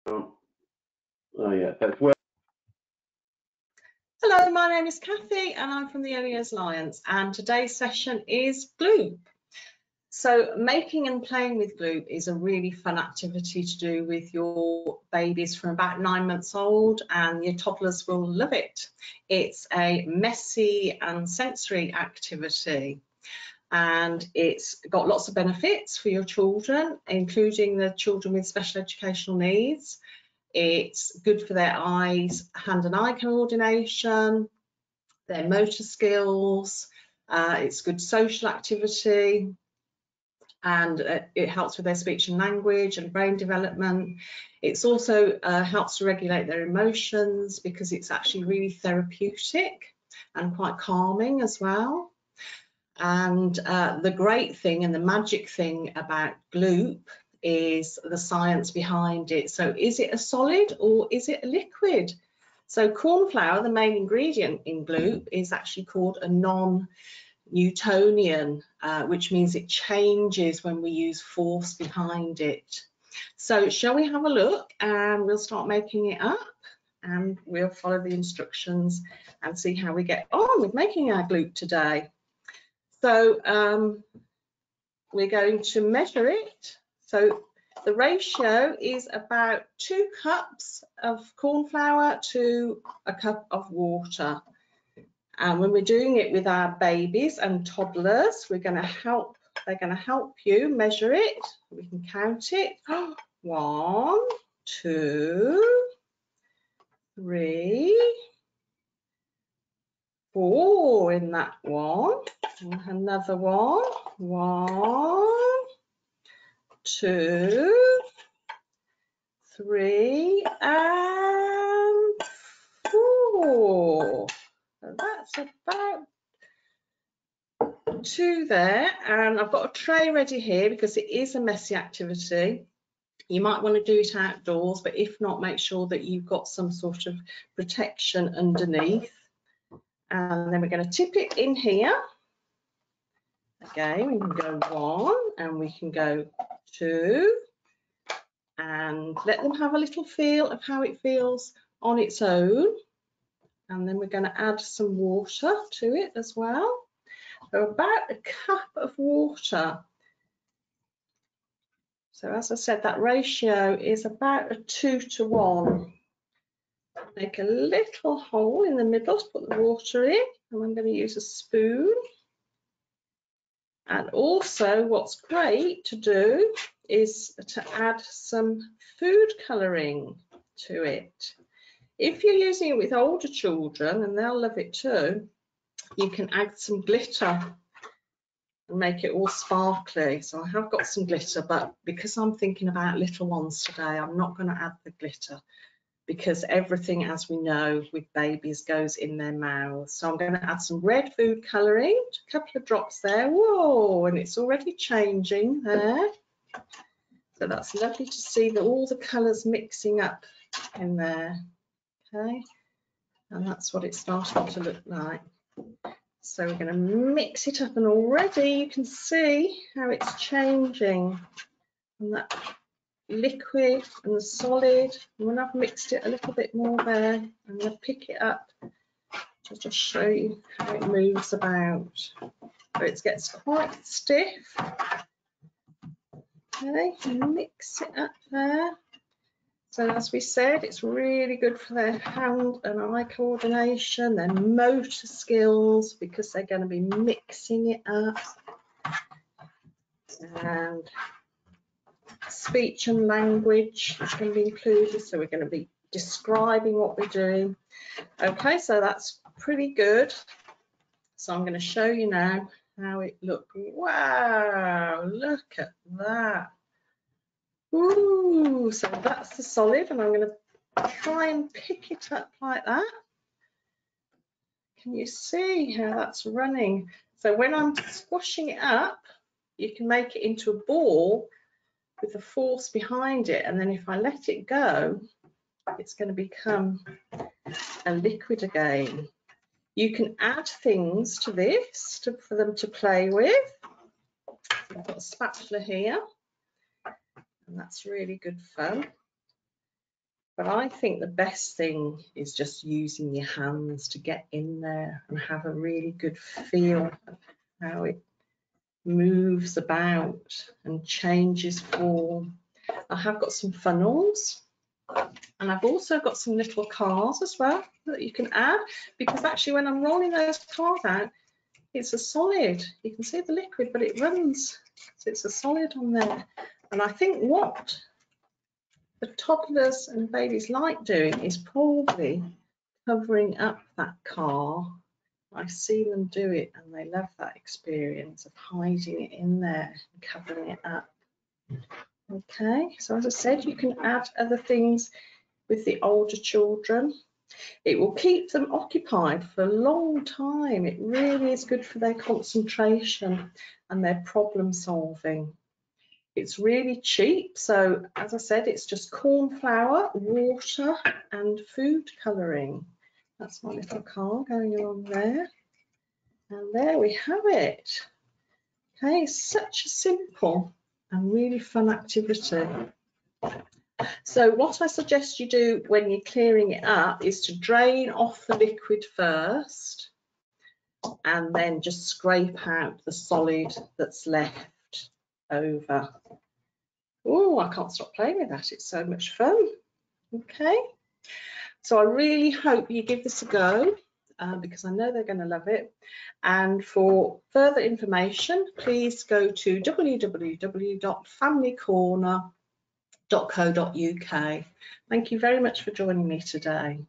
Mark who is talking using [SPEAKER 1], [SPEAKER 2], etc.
[SPEAKER 1] Oh yeah, that's where.
[SPEAKER 2] Hello, my name is Kathy and I'm from the Early Years Alliance, and today's session is Gloop. So making and playing with Gloop is a really fun activity to do with your babies from about 9 months old, and your toddlers will love it. It's a messy and sensory activity, and it's got lots of benefits for your children, including the children with special educational needs. It's good for their eyes, hand and eye coordination, their motor skills. It's good social activity, and it helps with their speech and language and brain development. It's also helps to regulate their emotions because it's actually really therapeutic and quite calming as well. And the great thing and the magic thing about Gloop is the science behind it. So is it a solid or is it a liquid? So corn flour, the main ingredient in Gloop, is actually called a non-Newtonian, which means it changes when we use force behind it. So shall we have a look, and we'll start making it up, and we'll follow the instructions and see how we get on with making our Gloop today. So we're going to measure it. So the ratio is about 2 cups of corn flour to a cup of water. And when we're doing it with our babies and toddlers, they're going to help you measure it. We can count it. 1, 2, 3, 4 in that one. Another one. 1, 2, 3, and 4. So that's about 2 there. And I've got a tray ready here because it is a messy activity. You might want to do it outdoors, but if not, make sure that you've got some sort of protection underneath. And then we're going to tip it in here. Again, we can go 1 and we can go 2, and let them have a little feel of how it feels on its own. And then we're going to add some water to it as well. So about a cup of water. So as I said, that ratio is about a 2 to 1. Make a little hole in the middle to put the water in, and I'm going to use a spoon. And also what's great to do is to add some food colouring to it. If you're using it with older children, and they'll love it too, you can add some glitter and make it all sparkly. So I have got some glitter, but because I'm thinking about little ones today, I'm not going to add the glitter, because everything, as we know, with babies goes in their mouths. So I'm going to add some red food colouring, a couple of drops there. Whoa, and it's already changing there. So that's lovely to see that all the colours mixing up in there. Okay, and that's what it's starting to look like. So we're going to mix it up, and already you can see how it's changing. And that liquid and the solid. And when I've mixed it a little bit more there, I'm going to pick it up to just show you how it moves about. So it gets quite stiff. Okay, mix it up there. So as we said, it's really good for their hand and eye coordination, their motor skills, because they're going to be mixing it up. And speech and language is going to be included, so we're going to be describing what we're doing. Okay, so that's pretty good. So I'm going to show you now how it looks. Wow, look at that. Ooh, so that's the solid, and I'm going to try and pick it up like that. Can you see how that's running? So when I'm squashing it up, you can make it into a ball with the force behind it, and then if I let it go, it's going to become a liquid again. You can add things to this for them to play with. I've got a spatula here, and that's really good fun. But I think the best thing is just using your hands to get in there and have a really good feel of how it moves about and changes form. I have got some funnels, and I've also got some little cars as well that you can add, because actually when I'm rolling those cars out, it's a solid. You can see the liquid, but it runs, so it's a solid on there. And I think what the toddlers and babies like doing is probably covering up that car. I see them do it and they love that experience of hiding it in there and covering it up. Okay, so as I said, you can add other things with the older children. It will keep them occupied for a long time. It really is good for their concentration and their problem solving. It's really cheap. So as I said, it's just corn flour, water and food colouring. That's my little car going along there. And there we have it. Okay, such a simple and really fun activity. So what I suggest you do when you're clearing it up is to drain off the liquid first and then just scrape out the solid that's left over. Oh, I can't stop playing with that. It's so much fun. Okay, so I really hope you give this a go because I know they're going to love it. And for further information, please go to www.familycorner.co.uk. Thank you very much for joining me today.